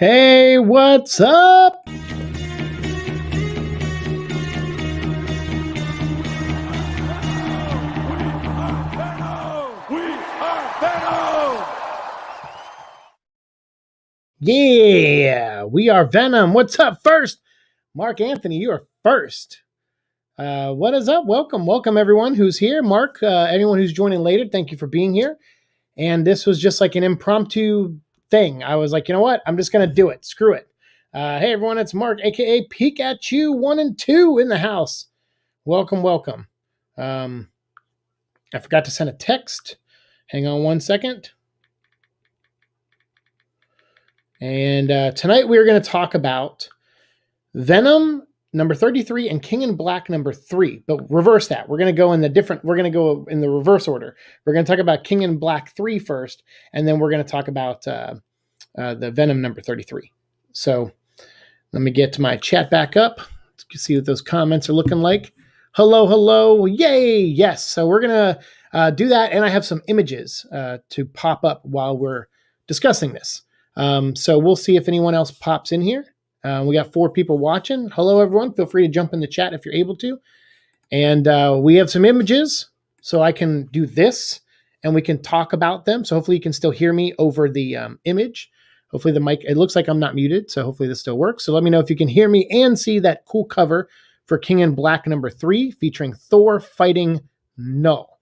Hey, what's up? Yeah, we are Venom. What's up first? Mark Anthony, you are first. What is up? Welcome everyone who's here. Mark, anyone who's joining later, thank you for being here. And this was just like an impromptu thing. I was like, you know what? I'm just going to do it. Screw it. Hey everyone, it's Mark, aka Peek at You 1 and 2 in the house. Welcome. I forgot to send a text. Hang on one second. And tonight we are going to talk about Venom number 33 and King in Black number 3. But reverse that. We're going to go in the reverse order. We're going to talk about King in Black 3 first, and then we're going to talk about the Venom number 33. So let me get my chat back up. Let's see what those comments are looking like. Hello. Yay. Yes. So we're going to do that. And I have some images to pop up while we're discussing this. So we'll see if anyone else pops in here. We got 4 people watching. Hello, everyone. Feel free to jump in the chat if you're able to. And we have some images, so I can do this, and we can talk about them. So hopefully you can still hear me over the image. Hopefully the mic, it looks like I'm not muted, so hopefully this still works. So let me know if you can hear me and see that cool cover for King in Black number 3, featuring Thor fighting Null.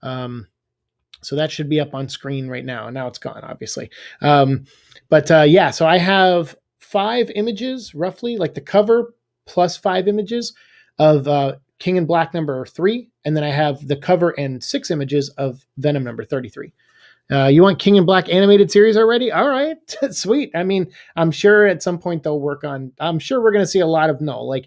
So that should be up on screen right now. Now it's gone, obviously. Yeah, so I have 5 images, roughly, like the cover plus 5 images of King in Black number 3. And then I have the cover and 6 images of Venom number 33. You want King in Black animated series already? All right, sweet. I mean, I'm sure at some point they'll work on, I'm sure we're going to see a lot of Null. Like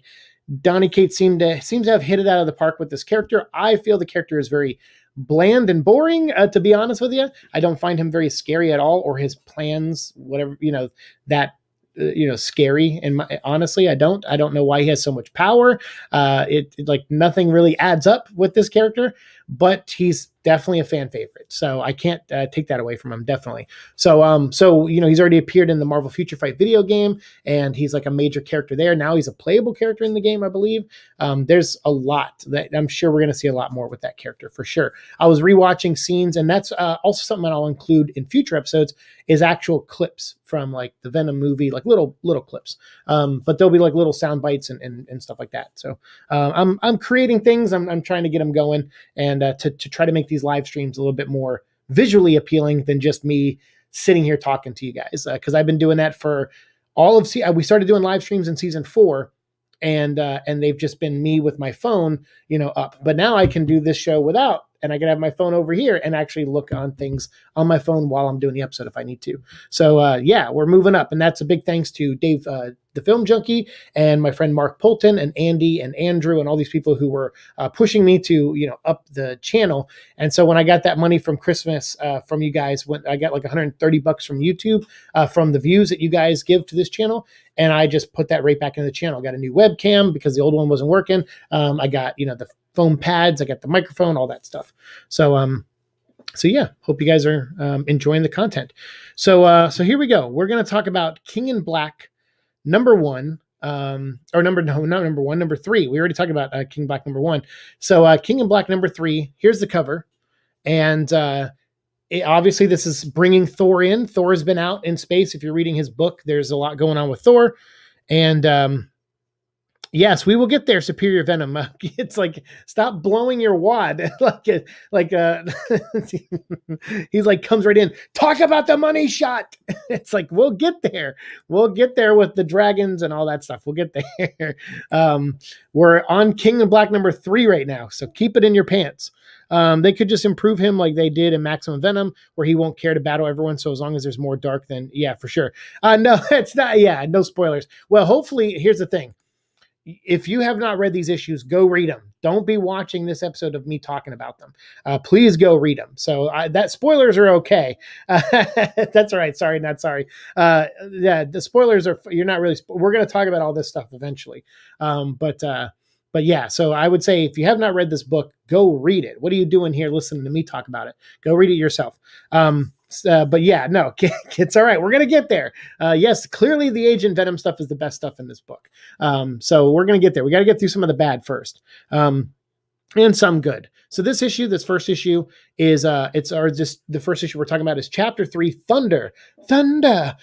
Donny Cates seems to have hit it out of the park with this character. I feel the character is very bland and boring, to be honest with you. I don't find him very scary at all, or his plans, whatever, scary. And honestly, I don't know why he has so much power. It like nothing really adds up with this character, but he's definitely a fan favorite. So I can't take that away from him. Definitely. So he's already appeared in the Marvel Future Fight video game, and he's like a major character there. Now he's a playable character in the game, I believe. There's a lot that I'm sure we're going to see a lot more with that character for sure. I was rewatching scenes, and that's also something that I'll include in future episodes is actual clips from like the Venom movie, like little clips. But there'll be like little sound bites and stuff like that. So I'm creating things. I'm trying to get them going, and to try to make these live streams a little bit more visually appealing than just me sitting here talking to you guys. Because I've been doing that for all of we started doing live streams in season 4, and they've just been me with my phone, up. But now I can do this show without, and I can have my phone over here and actually look on things on my phone while I'm doing the episode if I need to. So we're moving up, and that's a big thanks to Dave, the Film Junkie, and my friend Mark Polton and Andy and Andrew and all these people who were pushing me to up the channel. And so when I got that money from Christmas from you guys, when I got like $130 from YouTube from the views that you guys give to this channel, and I just put that right back into the channel. I got a new webcam because the old one wasn't working. I got the foam pads, I got the microphone, all that stuff. So yeah, hope you guys are enjoying the content. So here we go. We're going to talk about King in Black number 1, number 3. We already talked about King Black number 1. So King in Black number 3, here's the cover. And obviously this is bringing Thor in. Thor has been out in space. If you're reading his book, there's a lot going on with Thor. And yes, we will get there, Superior Venom. It's like, stop blowing your wad. He's like, comes right in. Talk about the money shot. It's like, we'll get there. We'll get there with the dragons and all that stuff. We'll get there. We're on King in Black number 3 right now, so keep it in your pants. They could just improve him like they did in Maximum Venom, where he won't care to battle everyone. So as long as there's more dark, then yeah, for sure. No, it's not. Yeah, no spoilers. Well, hopefully, here's the thing. If you have not read these issues, go read them. Don't be watching this episode of me talking about them. Please go read them. So that spoilers are okay. That's all right. Sorry, not sorry. The spoilers are, you're not really, we're going to talk about all this stuff eventually. But yeah, so I would say if you have not read this book, go read it. What are you doing here listening to me talk about it? Go read it yourself. But yeah, no, it's all right. We're gonna get there. Yes, clearly the Agent Venom stuff is the best stuff in this book. So we're gonna get there. We got to get through some of the bad first. And some good. So this first issue is the first issue we're talking about is chapter 3, Thunder, Thunder,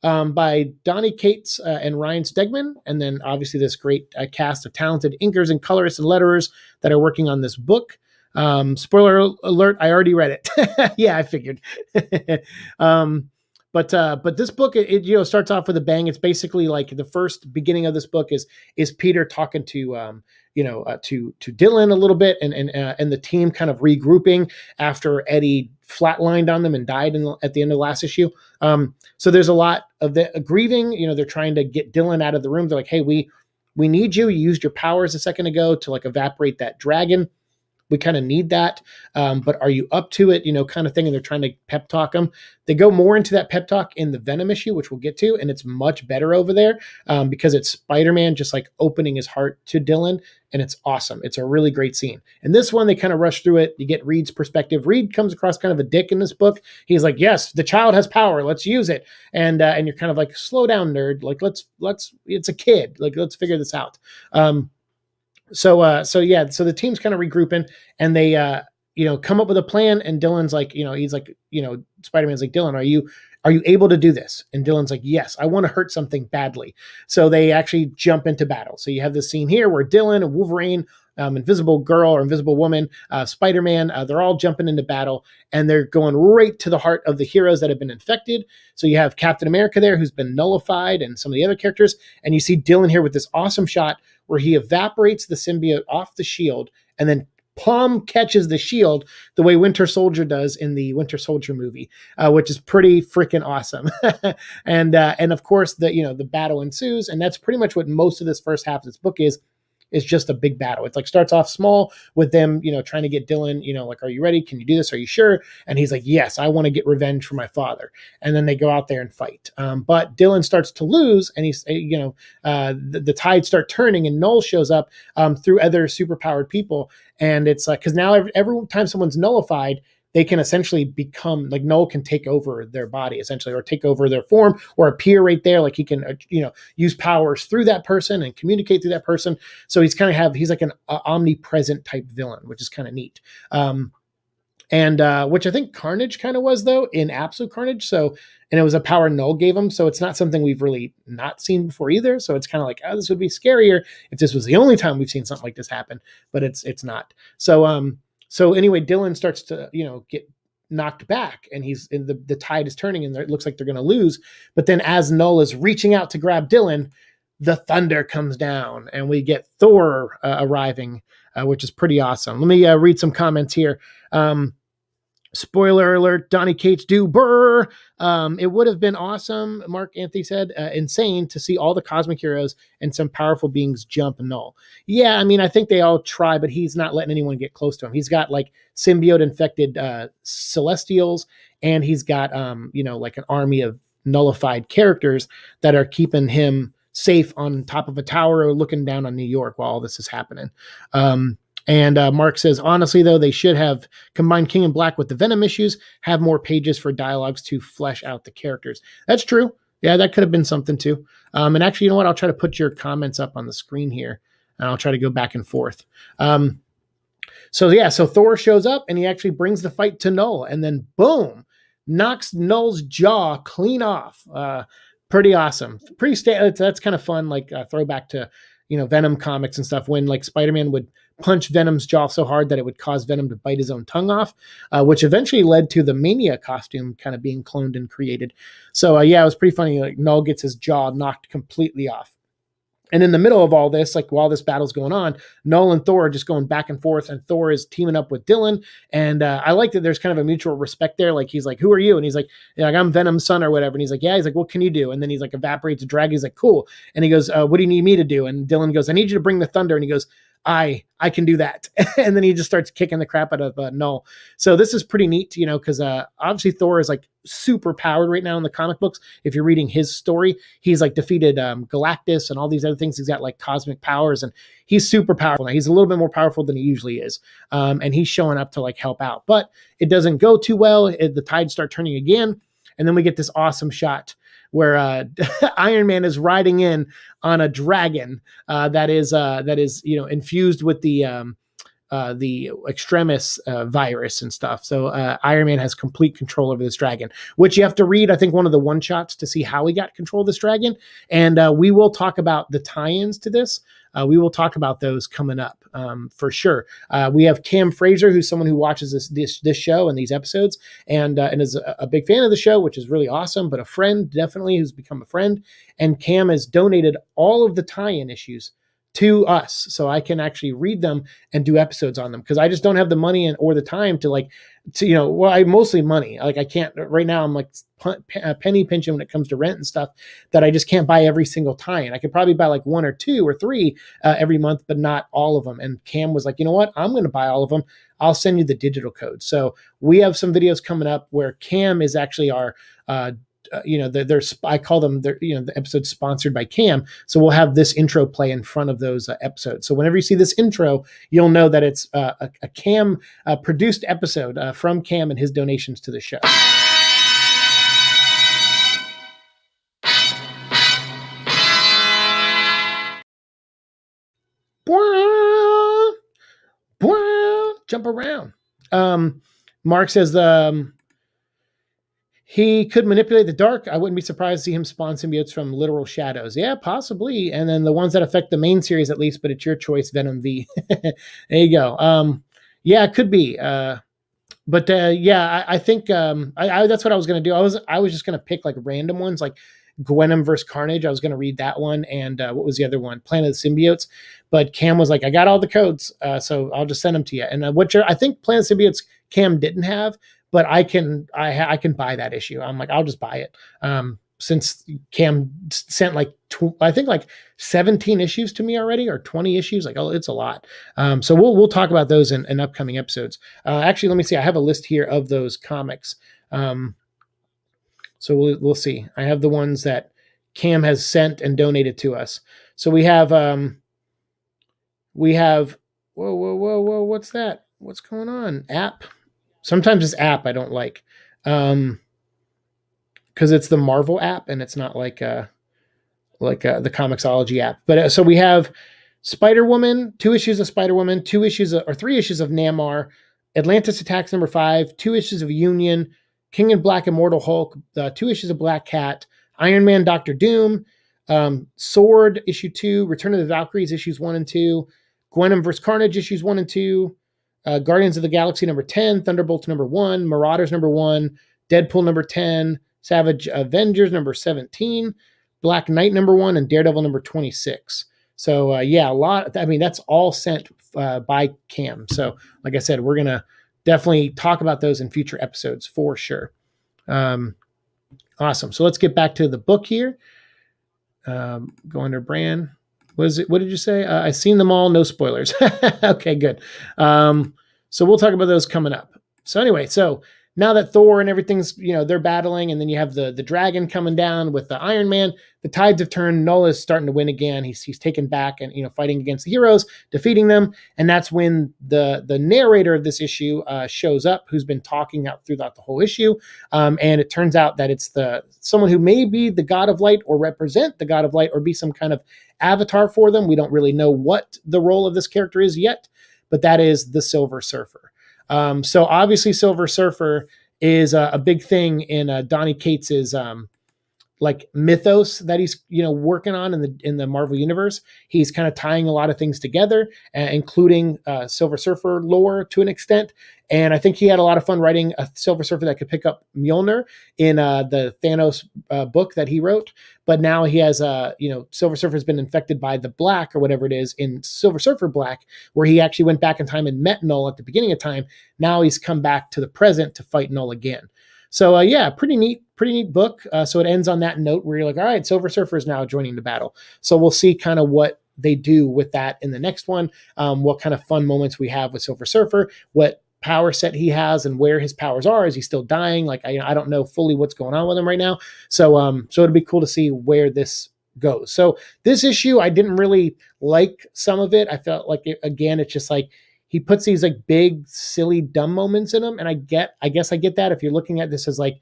by Donny Cates and Ryan Stegman, and then obviously this great cast of talented inkers and colorists and letterers that are working on this book. Spoiler alert, I already read it. Yeah, I figured. But this book, it starts off with a bang. It's basically like the first beginning of this book is Peter talking to to Dylan a little bit, and the team kind of regrouping after Eddie flatlined on them and died at the end of the last issue. So there's a lot of the grieving. They're trying to get Dylan out of the room. They're like, hey, we need you. You used your powers a second ago to like evaporate that dragon. We kind of need that, but are you up to it? Kind of thing. And they're trying to pep talk them. They go more into that pep talk in the Venom issue, which we'll get to, and it's much better over there because it's Spider-Man just like opening his heart to Dylan, and it's awesome. It's a really great scene. And this one, they kind of rush through it. You get Reed's perspective. Reed comes across kind of a dick in this book. He's like, "Yes, the child has power. Let's use it." And you're kind of like, "Slow down, nerd. Like, let's. It's a kid. Like, let's figure this out." So the team's kind of regrouping, and they come up with a plan, and Dylan's like, he's like, Spider-Man's like, Dylan, are you able to do this? And Dylan's like, yes, I want to hurt something badly. So they actually jump into battle. So you have this scene here where Dylan and Wolverine, Invisible Girl or Invisible Woman, Spider-Man, they're all jumping into battle, and they're going right to the heart of the heroes that have been infected. So you have Captain America there, who's been nullified, and some of the other characters, and you see Dylan here with this awesome shot where he evaporates the symbiote off the shield and then palm catches the shield the way Winter Soldier does in the Winter Soldier movie, which is pretty freaking awesome. And of course the battle ensues, and that's pretty much what most of this first half of this book is just a big battle. It's like starts off small with them, trying to get Dylan, like, are you ready? Can you do this? Are you sure? And he's like, yes, I want to get revenge for my father. And then they go out there and fight. But Dylan starts to lose, and he's, the tides start turning, and Null shows up through other superpowered people. And it's like, because now every time someone's nullified, they can essentially become like Null can take over their body essentially, or take over their form, or appear right there. Like he can, use powers through that person and communicate through that person. So he's like an omnipresent type villain, which is kind of neat. And which I think Carnage kind of was though in Absolute Carnage. So, and it was a power Null gave him. So it's not something we've really not seen before either. So it's kind of like, oh, this would be scarier if this was the only time we've seen something like this happen, but it's not. So anyway, Dylan starts to, get knocked back, and the tide is turning, and it looks like they're going to lose. But then as Null is reaching out to grab Dylan, the thunder comes down, and we get Thor arriving, which is pretty awesome. Let me read some comments here. Spoiler alert, Donny Cates do burr. It would have been awesome, Mark Anthony said, insane to see all the cosmic heroes and some powerful beings jump Null. Yeah, I mean, I think they all try, but he's not letting anyone get close to him. He's got like symbiote infected celestials, and he's got like an army of nullified characters that are keeping him safe on top of a tower or looking down on New York while all this is happening. And Mark says, honestly, though, they should have combined King and Black with the Venom issues, have more pages for dialogues to flesh out the characters. That's true. Yeah, that could have been something too. And actually, you know what? I'll try to put your comments up on the screen here, and I'll try to go back and forth. So Thor shows up, and he actually brings the fight to Null, and then boom, knocks Null's jaw clean off. Pretty awesome. That's kind of fun, like throwback to Venom comics and stuff, when like Spider-Man would punch Venom's jaw so hard that it would cause Venom to bite his own tongue off, which eventually led to the Mania costume kind of being cloned and created. So it was pretty funny. Like Null gets his jaw knocked completely off. And in the middle of all this, like while this battle's going on, Null and Thor are just going back and forth, and Thor is teaming up with Dylan. And I like that there's kind of a mutual respect there. Like he's like, who are you? And he's like, I'm Venom's son or whatever. And he's like, yeah. He's like, what can you do? And then he's like, evaporates a dragon. He's like, cool. And he goes, what do you need me to do? And Dylan goes, I need you to bring the thunder. And he goes, I can do that. And then he just starts kicking the crap out of Null. So this is pretty neat, because obviously Thor is like super powered right now in the comic books. If you're reading his story, he's like defeated Galactus and all these other things. He's got like cosmic powers, and he's super powerful now. He's a little bit more powerful than he usually is, and he's showing up to like help out. But it doesn't go too well. The tides start turning again, and then we get this awesome shot where Iron Man is riding in on a dragon that is infused with the extremis virus and stuff. So Iron Man has complete control over this dragon, which you have to read, I think, one of the one shots to see how he got control of this dragon. And we will talk about the tie-ins to this. We will talk about those coming up for sure. We have Cam Fraser, who's someone who watches this show and these episodes, and is a big fan of the show, which is really awesome. But a friend, definitely, who's become a friend. And Cam has donated all of the tie-in issues to us, so I can actually read them and do episodes on them, because I just don't have the money or the time I mostly money. Like I can't right now. I'm like penny pinching when it comes to rent and stuff, that I just can't buy every single tie-in. I could probably buy like 1 or 2 or 3 every month, but not all of them. And Cam was like, you know what? I'm going to buy all of them. I'll send you the digital code. So we have some videos coming up where Cam is actually our I call them, the episodes sponsored by Cam. So we'll have this intro play in front of those episodes. So whenever you see this intro, you'll know that it's a Cam produced episode from Cam and his donations to the show. Jump around. Mark says he could manipulate the dark. I wouldn't be surprised to see him spawn symbiotes from literal shadows. Yeah, possibly. And then the ones that affect the main series, at least, but it's your choice, Venom V. There you go. Yeah, it could be. I think that's what I was going to do. I was just going to pick like random ones, like Venom versus Carnage. I was going to read that one. And what was the other one? Planet of the Symbiotes. But Cam was like, I got all the codes, so I'll just send them to you. And I think Planet of the Symbiotes Cam didn't have, but I can buy that issue. I'm like, I'll just buy it. Since Cam sent I think 17 issues to me already, or 20 issues. It's a lot. So we'll talk about those in upcoming episodes. Actually, let me see. I have a list here of those comics. So we'll see. I have the ones that Cam has sent and donated to us. So we have whoa, what's that? What's going on? App. Sometimes it's app I don't like, because it's the Marvel app and it's not like the Comixology app. But so we have Spider-Woman, 2 issues of Spider-Woman, 3 issues of Namor, Atlantis Attacks #5, 2 issues of Union, King in Black, Immortal Hulk, 2 issues of Black Cat, Iron Man, Doctor Doom, Sword issue 2, Return of the Valkyries issues 1 and 2, Venom vs. Carnage issues 1 and 2. Guardians of the Galaxy #10, Thunderbolts #1, Marauders #1, Deadpool #10, Savage Avengers #17, Black Knight #1, and Daredevil #26. So a lot. I mean, that's all sent by Cam. So like I said, we're gonna definitely talk about those in future episodes for sure. Awesome. So let's get back to the book here. Go under brand. What did you say? I've seen them all. No spoilers. Okay, good. So we'll talk about those coming up. So anyway, so now that Thor and everything's, they're battling, and then you have the dragon coming down with the Iron Man, the tides have turned. Null is starting to win again. He's taken back and, fighting against the heroes, defeating them. And that's when the narrator of this issue shows up, who's been talking out throughout the whole issue. And it turns out that it's someone who may be the God of Light or represent the God of Light or be some kind of avatar for them. We don't really know what the role of this character is yet, but that is the Silver Surfer. So obviously Silver Surfer is a big thing in Donny Cates's mythos that he's working on in the Marvel universe. He's kind of tying a lot of things together, including Silver Surfer lore to an extent. And I think he had a lot of fun writing a Silver Surfer that could pick up Mjolnir in the Thanos book that he wrote. But now he has Silver Surfer has been infected by the Black or whatever it is in Silver Surfer Black, where he actually went back in time and met Null at the beginning of time. Now he's come back to the present to fight Null again. So pretty neat book. So it ends on that note where you're like, all right, Silver Surfer is now joining the battle. So we'll see kind of what they do with that in the next one, what kind of fun moments we have with Silver Surfer, what power set he has and where his powers are. Is he still dying? Like, I don't know fully what's going on with him right now. So it'd be cool to see where this goes. So this issue, I didn't really like some of it. I felt like again, it's just like he puts these like big, silly, dumb moments in them. And I guess I get that if you're looking at this as like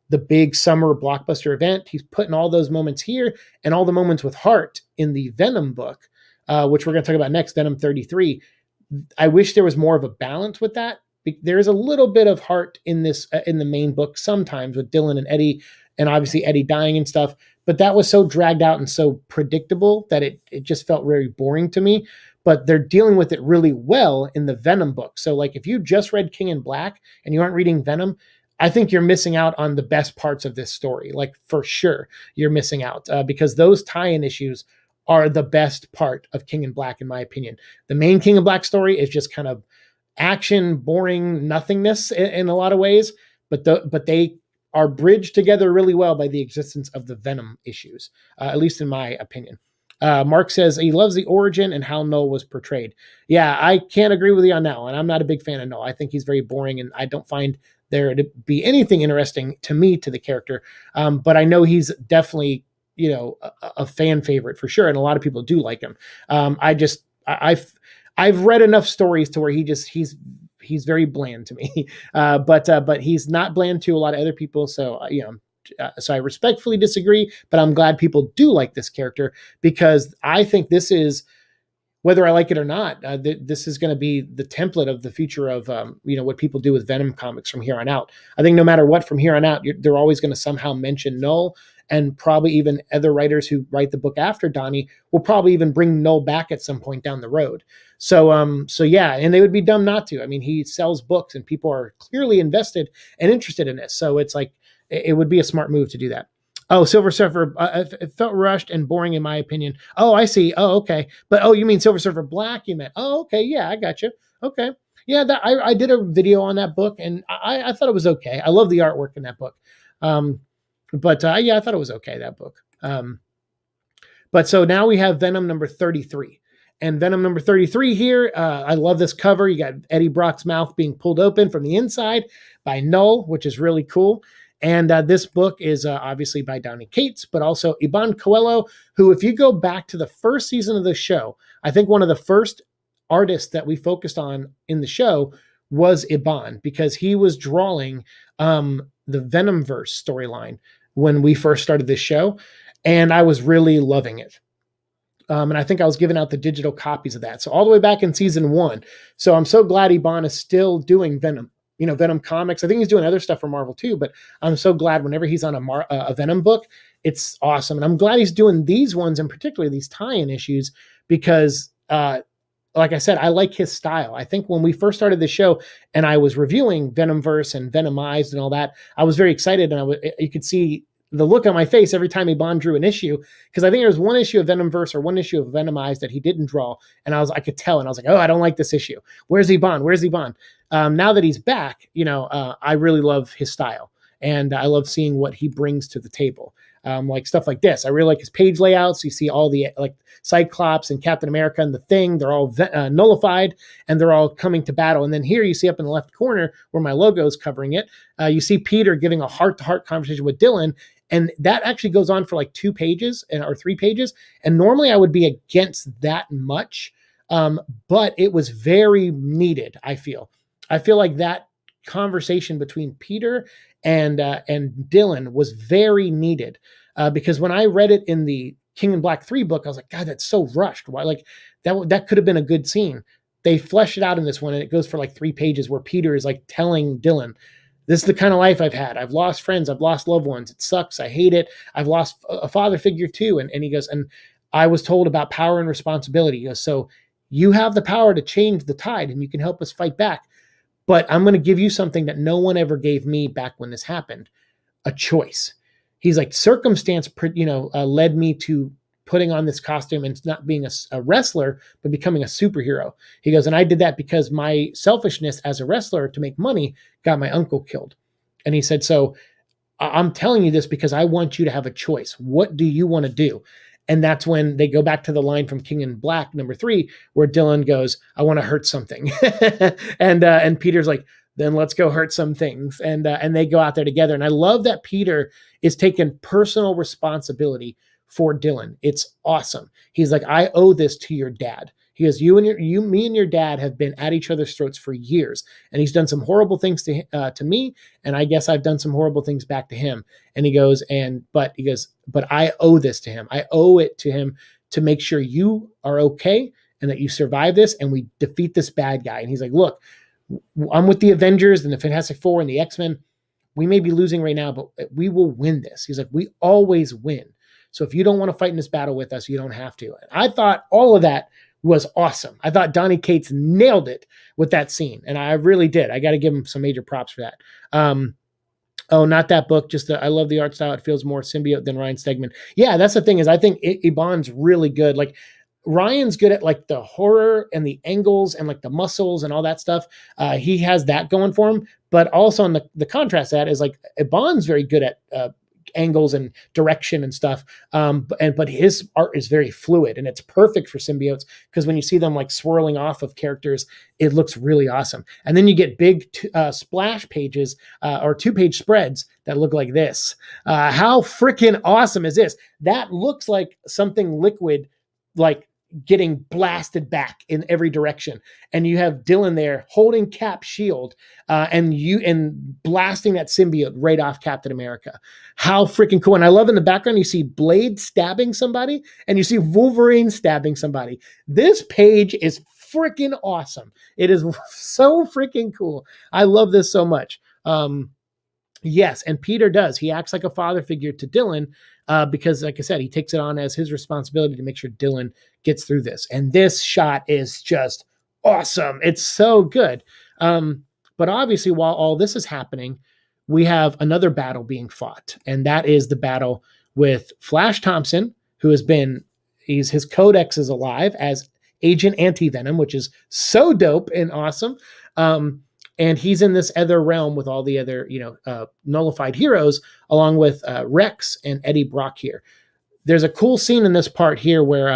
the big summer blockbuster event, he's putting all those moments here and all the moments with heart in the Venom book, which we're going to talk about next, Venom 33. I wish there was more of a balance with that. There's a little bit of heart in this, in the main book sometimes with Dylan and Eddie, and obviously Eddie dying and stuff. But that was so dragged out and so predictable that it just felt very boring to me. But they're dealing with it really well in the Venom book. So like if you just read King in Black and you aren't reading Venom, I think you're missing out on the best parts of this story. Like for sure, you're missing out because those tie-in issues are the best part of King in Black, in my opinion. The main King in Black story is just kind of action, boring nothingness in a lot of ways, but they are bridged together really well by the existence of the Venom issues, at least in my opinion. Mark says he loves the origin and how Null was portrayed. Yeah, I can't agree with you on that one. I'm not a big fan of Null. I think he's very boring, and I don't find there to be anything interesting to me to the character. But I know he's definitely, a fan favorite for sure, and a lot of people do like him. I've read enough stories to where he's very bland to me, but he's not bland to a lot of other people. So so I respectfully disagree, but I'm glad people do like this character because I think this is, whether I like it or not, this is going to be the template of the future of what people do with Venom comics from here on out. I think no matter what, from here on out, they're always going to somehow mention Null, and probably even other writers who write the book after Donnie will probably even bring Null back at some point down the road. So yeah, and they would be dumb not to. I mean, he sells books, and people are clearly invested and interested in this. So it's like it would be a smart move to do that. Oh, Silver Surfer, it felt rushed and boring in my opinion. Oh, I see. Oh, okay. But you mean Silver Surfer Black? You meant? Oh, okay. Yeah, I got you. Okay. Yeah, I did a video on that book, and I thought it was okay. I love the artwork in that book. Yeah, I thought it was okay, that book. But so now we have Venom number 33. And Venom number 33 here, I love this cover. You got Eddie Brock's mouth being pulled open from the inside by Null, which is really cool. And this book is obviously by Donny Cates, but also Iban Coelho, who, if you go back to the first season of the show, I think one of the first artists that we focused on in the show was Iban, because he was drawing the Venomverse storyline when we first started this show, and I was really loving it. And I think I was giving out the digital copies of that. So all the way back in season 1. So I'm so glad Iban is still doing Venom. Venom comics. I think he's doing other stuff for Marvel too, but I'm so glad whenever he's on a Venom book, it's awesome. And I'm glad he's doing these ones, and particularly these tie-in issues, because like I said, I like his style. I think when we first started the show and I was reviewing Venomverse and Venomized and all that, I was very excited, and you could see the look on my face every time Iban drew an issue, because I think there was one issue of Venomverse or one issue of Venomized that he didn't draw, and I could tell, and I was like, oh, I don't like this issue. Where's Iban? Where's Iban? Now that he's back, I really love his style, and I love seeing what he brings to the table. Like stuff like this. I really like his page layouts. You see all the like Cyclops and Captain America and the Thing. They're all nullified, and they're all coming to battle. And then here you see up in the left corner where my logo is covering it, you see Peter giving a heart-to-heart conversation with Dylan. And that actually goes on for like 2 pages or 3 pages. And normally I would be against that much, but it was very needed, I feel. I feel like that conversation between Peter and Dylan was very needed, because when I read it in the King in Black 3 book, I was like, God, that's so rushed. Why? Like that could have been a good scene. They fleshed it out in this one, and it goes for like 3 pages where Peter is like telling Dylan, this is the kind of life I've had. I've lost friends. I've lost loved ones. It sucks. I hate it. I've lost a father figure too. And he goes, and I was told about power and responsibility. He goes, so you have the power to change the tide, and you can help us fight back. But I'm going to give you something that no one ever gave me back when this happened, a choice. He's like, circumstance, led me to putting on this costume and not being a wrestler, but becoming a superhero. He goes, and I did that because my selfishness as a wrestler to make money got my uncle killed. And he said, so I'm telling you this because I want you to have a choice. What do you want to do? And that's when they go back to the line from King in Black, #3, where Dylan goes, I want to hurt something. And Peter's like, then let's go hurt some things. And they go out there together. And I love that Peter is taking personal responsibility for Dylan. It's awesome. He's like, I owe this to your dad. He goes, me and your dad have been at each other's throats for years, and he's done some horrible things to me, and I guess I've done some horrible things back to him. And he goes, but I owe this to him. I owe it to him to make sure you are okay and that you survive this and we defeat this bad guy. And he's like, look, I'm with the Avengers and the Fantastic Four and the X-Men. We may be losing right now, but we will win this. He's like, we always win. So if you don't want to fight in this battle with us, you don't have to. And I thought all of that was awesome. I thought Donny Cates nailed it with that scene, and I really did. I got to give him some major props for that. Oh, not that book. Just I love the art style. It feels more symbiote than Ryan Stegman. Yeah, that's the thing is I think Iban's really good. Like Ryan's good at like the horror and the angles and like the muscles and all that stuff. He has that going for him. But also on the contrast to that is like Iban's very good at angles and direction and stuff. But his art is very fluid and it's perfect for symbiotes because when you see them like swirling off of characters, it looks really awesome. And then you get big splash pages or 2-page spreads that look like this. How freaking awesome is this? That looks like something Liquid like getting blasted back in every direction. And you have Dylan there holding Cap's shield and blasting that symbiote right off Captain America. How freaking cool. And I love in the background, you see Blade stabbing somebody and you see Wolverine stabbing somebody. This page is freaking awesome. It is so freaking cool. I love this so much. Yes, and Peter does. He acts like a father figure to Dylan because, like I said, he takes it on as his responsibility to make sure Dylan gets through this. And this shot is just awesome. It's so good. But obviously, while all this is happening, we have another battle being fought, and that is the battle with Flash Thompson, who his codex is alive as Agent Anti-Venom, which is so dope and awesome. And he's in this other realm with all the other, nullified heroes, along with Rex and Eddie Brock here. There's a cool scene in this part here where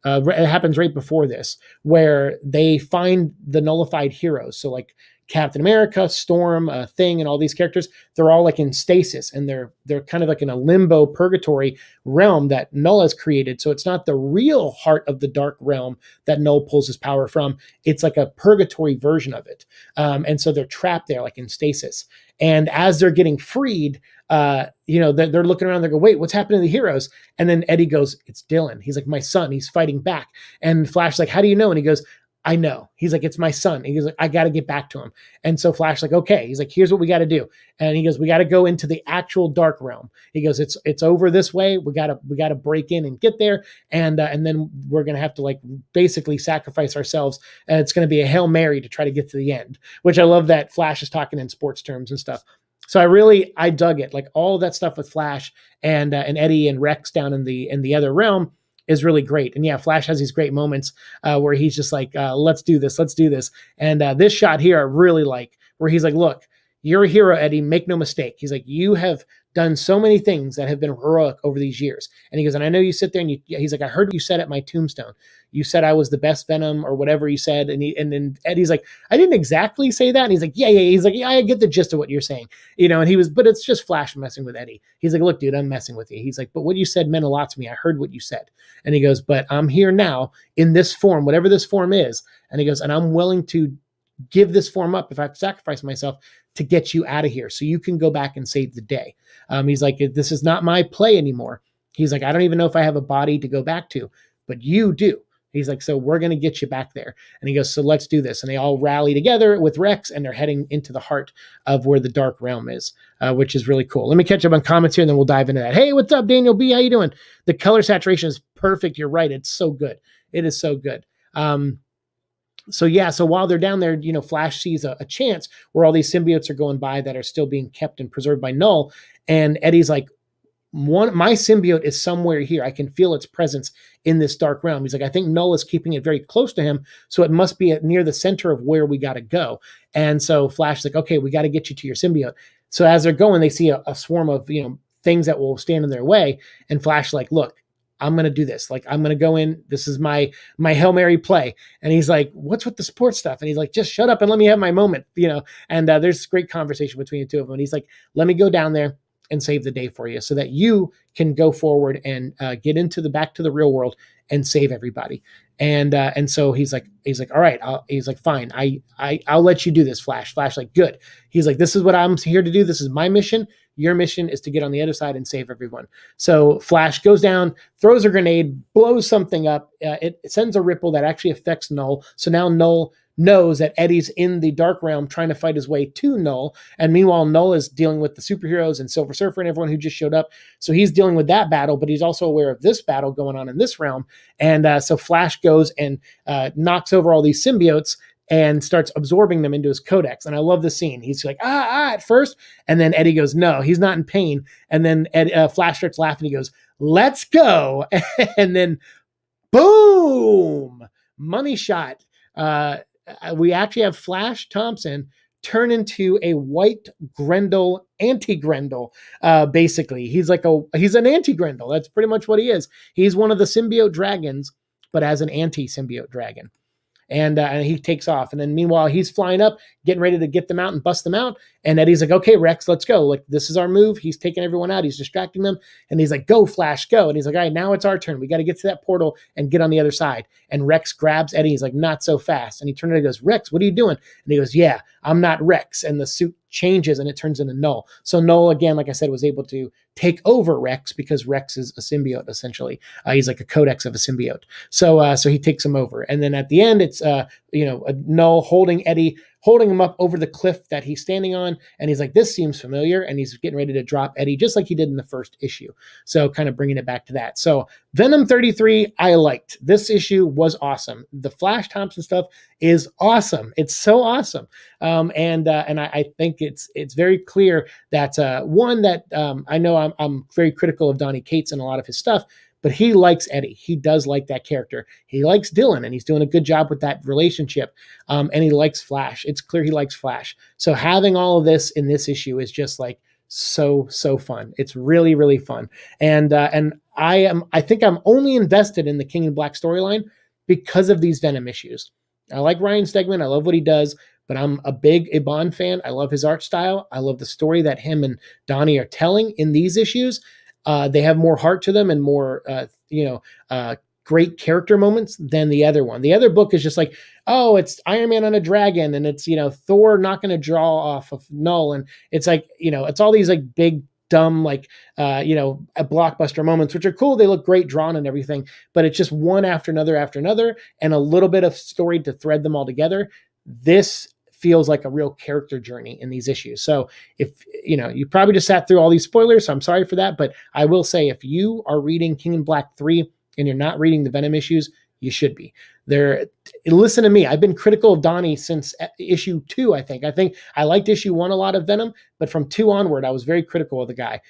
it happens right before this, where they find the nullified heroes. So like Captain America, Storm, Thing, and all these characters, they're all like in stasis, and they're kind of like in a limbo purgatory realm that Null has created. So it's not the real heart of the dark realm that Null pulls his power from. It's like a purgatory version of it. And so they're trapped there like in stasis. And as they're getting freed, they're looking around, they go, wait, what's happening to the heroes? And then Eddie goes, it's Dylan. He's like, my son, he's fighting back. And Flash's like, how do you know? And he goes, I know. He's like, it's my son. He goes, like, I got to get back to him. And so Flash like, okay. He's like, here's what we got to do. And he goes, we got to go into the actual dark realm. He goes, it's over this way. We got to break in and get there. And then we're going to have to like basically sacrifice ourselves. And it's going to be a Hail Mary to try to get to the end, which I love that Flash is talking in sports terms and stuff. So I dug it. Like all that stuff with Flash and Eddie and Rex down in the other realm is really great. And yeah, Flash has these great moments where he's just like, let's do this. And this shot here I really like, where he's like, look, you're a hero, Eddie, make no mistake. He's like, you have done so many things that have been heroic over these years. And he goes, and I know you sit there and he's like, I heard you said at my tombstone, you said I was the best Venom or whatever you said. And then Eddie's like, I didn't exactly say that. And he's like, yeah. He's like, yeah, I get the gist of what you're saying, but it's just Flash messing with Eddie. He's like, look, dude, I'm messing with you. He's like, but what you said meant a lot to me. I heard what you said. And he goes, but I'm here now in this form, whatever this form is. And he goes, and I'm willing to give this form up if I have to sacrifice myself to get you out of here so you can go back and save the day. He's like, this is not my play anymore. He's like, I don't even know if I have a body to go back to, but you do. He's like, so we're going to get you back there. And he goes, so let's do this. And they all rally together with Rex, and they're heading into the heart of where the dark realm is, which is really cool. Let me catch up on comments here, and then we'll dive into that. Hey, what's up, Daniel B? How you doing? The color saturation is perfect. You're right. It's so good. It is so good. So while they're down there, Flash sees a chance where all these symbiotes are going by that are still being kept and preserved by Null. And Eddie's like, my symbiote is somewhere here. I can feel its presence in this dark realm. He's like, I think Null is keeping it very close to him, so it must be near the center of where we got to go. And so Flash's like, okay, we got to get you to your symbiote. So as they're going, they see a swarm of things that will stand in their way. And Flash's like, look, I'm going to do this. Like, I'm going to go in. This is my Hail Mary play. And he's like, what's with the sports stuff? And he's like, just shut up and let me have my moment, And there's this great conversation between the two of them. And he's like, let me go down there and save the day for you so that you can go forward and get into back to the real world and save everybody. And so he's like, all right. He's like, fine. I'll let you do this, Flash. Flash, like, good. He's like, this is what I'm here to do. This is my mission. Your mission is to get on the other side and save everyone. So Flash goes down, throws a grenade, blows something up. It sends a ripple that actually affects Null. So now Null knows that Eddie's in the Dark Realm trying to fight his way to Null. And meanwhile, Null is dealing with the superheroes and Silver Surfer and everyone who just showed up. So he's dealing with that battle, but he's also aware of this battle going on in this realm. And so Flash goes and knocks over all these symbiotes and starts absorbing them into his codex. And I love the scene. He's like, at first. And then Eddie goes, no, he's not in pain. And then Flash starts laughing. He goes, let's go. And then boom, money shot. We actually have Flash Thompson turn into a white Grendel, anti-Grendel, basically. He's an anti-Grendel. That's pretty much what he is. He's one of the symbiote dragons, but as an anti-symbiote dragon. And he takes off. And then meanwhile, he's flying up, getting ready to get them out and bust them out. And Eddie's like, okay, Rex, let's go. Like, this is our move. He's taking everyone out. He's distracting them. And he's like, go, Flash, go. And he's like, all right, now it's our turn. We got to get to that portal and get on the other side. And Rex grabs Eddie. He's like, not so fast. And he turns and goes, Rex, what are you doing? And he goes, yeah, I'm not Rex. And the suit changes and it turns into Null. So Null, again, like I said, was able to take over Rex because Rex is a symbiote, essentially. He's like a codex of a symbiote. So he takes him over. And then at the end, it's, a Null holding Eddie, holding him up over the cliff that he's standing on. And he's like, this seems familiar. And he's getting ready to drop Eddie just like he did in the first issue. So kind of bringing it back to that. So Venom 33, I liked. This issue was awesome. The Flash Thompson stuff is awesome. It's so awesome. And I think it's very clear that one that I know I'm very critical of Donny Cates and a lot of his stuff, but he likes Eddie. He does like that character. He likes Dylan, and he's doing a good job with that relationship. And he likes Flash. It's clear he likes Flash. So having all of this in this issue is just like so fun. It's really, really fun. And I think I'm only invested in the King in Black storyline because of these Venom issues. I like Ryan Stegman. I love what he does, but I'm a big Iban fan. I love his art style. I love the story that him and Donnie are telling in these issues. They have more heart to them and more, great character moments than the other one. The other book is just like, oh, it's Iron Man on a dragon, and it's, Thor not going to draw off of Null. And it's like, it's all these like big, dumb, like, blockbuster moments, which are cool. They look great drawn and everything, but it's just one after another, and a little bit of story to thread them all together. This feels like a real character journey in these issues. So if, you probably just sat through all these spoilers, so I'm sorry for that, but I will say if you are reading King in Black 3 and you're not reading the Venom issues, you should be. Listen to me. I've been critical of Donnie since issue 2, I think. I think I liked issue 1 a lot of Venom, but from 2 onward, I was very critical of the guy.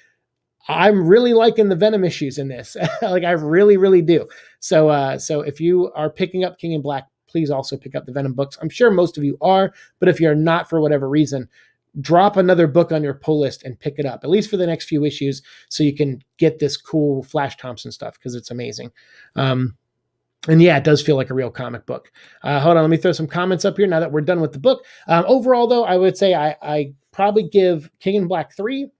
I'm really liking the Venom issues in this. Like, I really, really do. So if you are picking up King in Black, please also pick up the Venom books. I'm sure most of you are, but if you're not for whatever reason, drop another book on your pull list and pick it up, at least for the next few issues, so you can get this cool Flash Thompson stuff, because it's amazing. And yeah, it does feel like a real comic book. Hold on, let me throw some comments up here now that we're done with the book. Overall, though, I would say I probably give King in Black 3,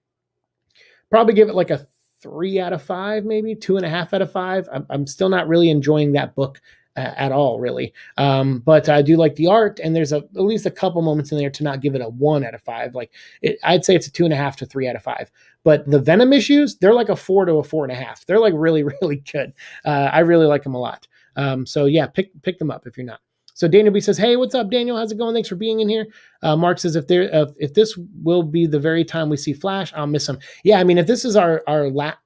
probably give it like a 3 out of 5, maybe 2.5 out of 5. I'm still not really enjoying that book at all, really. But I do like the art, and there's at least a couple moments in there to not give it a 1 out of 5. Like, I'd say it's a 2.5 to 3 out of 5. But the Venom issues, they're like a 4 to a 4.5. They're like really, really good. I really like them a lot. So yeah, pick them up if you're not. So Daniel B says, hey, what's up, Daniel? How's it going? Thanks for being in here. Mark says, if this will be the very time we see Flash, I'll miss him. Yeah, I mean, if this is our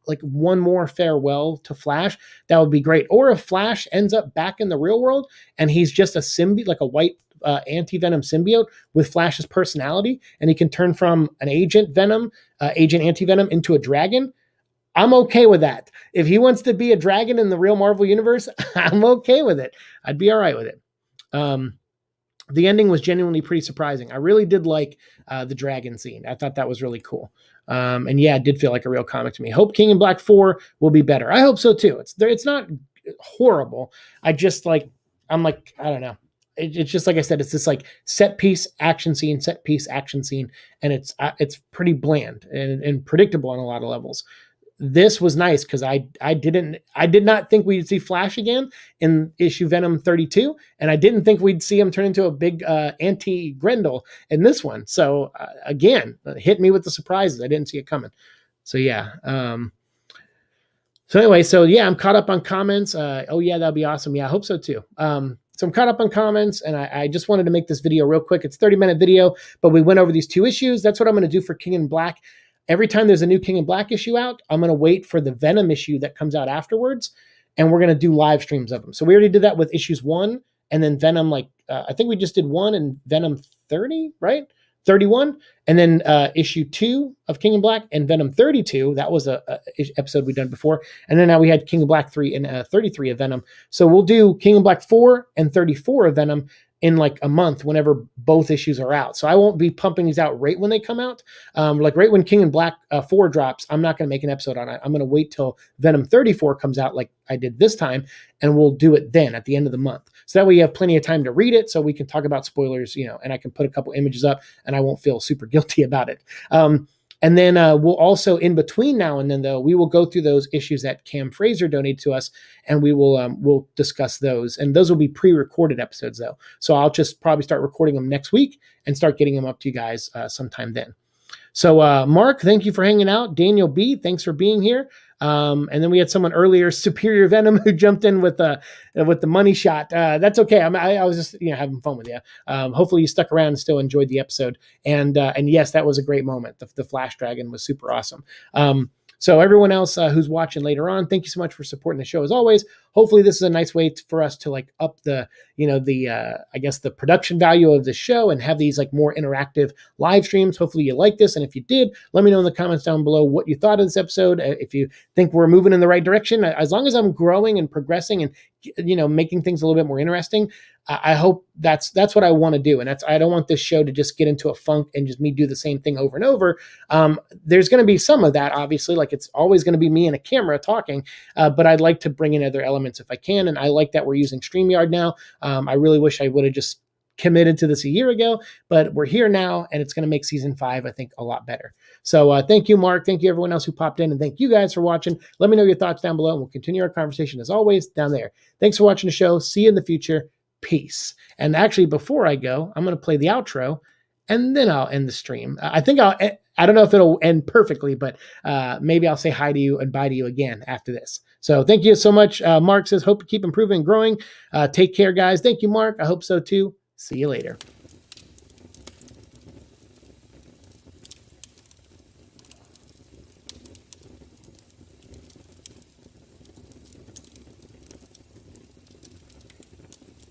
like one more farewell to Flash, that would be great. Or if Flash ends up back in the real world and he's just a symbiote, like a white anti-Venom symbiote with Flash's personality, and he can turn from an agent Venom, agent anti-Venom, into a dragon, I'm okay with that. If he wants to be a dragon in the real Marvel universe, I'm okay with it. I'd be all right with it. the ending was genuinely pretty surprising. I really did like the dragon scene. I thought that was really cool. And yeah, it did feel like a real comic to me. Hope King in Black 4 will be better. I hope so too. It's not horrible. I just like, I'm like, I don't know. It's just like I said, it's this like set piece action scene, and it's pretty bland and predictable on a lot of levels. This was nice because I did not think we'd see Flash again in issue Venom 32, and I didn't think we'd see him turn into a big anti Grendel in this one. So again, hit me with the surprises. I didn't see it coming. So yeah. So anyway, so yeah, I'm caught up on comments. Oh yeah, that'd be awesome. Yeah, I hope so too. So I'm caught up on comments, and I just wanted to make this video real quick. It's a 30-minute video, but we went over these 2 issues. That's what I'm going to do for King in Black. Every time there's a new King in Black issue out, I'm going to wait for the Venom issue that comes out afterwards, and we're going to do live streams of them. So we already did that with issues 1, and then Venom, I think we just did 1 and Venom 30, right? 31, and then issue 2 of King in Black and Venom 32. That was a episode we've done before, and then now we had King in Black 3 and 33 of Venom. So we'll do King in Black 4 and 34 of Venom in like a month whenever both issues are out. So I won't be pumping these out right when they come out. Like right when King in Black 4 drops, I'm not going to make an episode on it. I'm going to wait till Venom 34 comes out like I did this time, and we'll do it then at the end of the month. So that way you have plenty of time to read it, so we can talk about spoilers, and I can put a couple images up and I won't feel super guilty about it. And then we'll also, in between now and then, though, we will go through those issues that Cam Fraser donated to us, and we'll discuss those. And those will be pre-recorded episodes, though. So I'll just probably start recording them next week and start getting them up to you guys sometime then. So Mark, thank you for hanging out. Daniel B, thanks for being here. And then we had someone earlier, Superior Venom, who jumped in with the money shot. That's okay. I was just having fun with you. Hopefully you stuck around and still enjoyed the episode. And yes, that was a great moment. The Flash Dragon was super awesome. So everyone else who's watching later on, thank you so much for supporting the show as always. Hopefully this is a nice way for us to like up the, I guess the production value of the show and have these like more interactive live streams. Hopefully you like this. And if you did, let me know in the comments down below what you thought of this episode. If you think we're moving in the right direction, as long as I'm growing and progressing and, making things a little bit more interesting, I hope that's what I want to do. And I don't want this show to just get into a funk and just me do the same thing over and over. There's going to be some of that, obviously, like it's always going to be me and a camera talking, but I'd like to bring in other elements if I can. And I like that we're using StreamYard now. I really wish I would have just committed to this a year ago, but we're here now, and it's going to make season 5, I think, a lot better. So thank you, Mark. Thank you, everyone else who popped in, and thank you guys for watching. Let me know your thoughts down below, and we'll continue our conversation as always down there. Thanks for watching the show. See you in the future. Peace. And actually, before I go, I'm going to play the outro, and then I'll end the stream. I don't know if it'll end perfectly, but maybe I'll say hi to you and bye to you again after this. So thank you so much. Mark says, hope you keep improving and growing. Take care, guys. Thank you, Mark. I hope so too. See you later.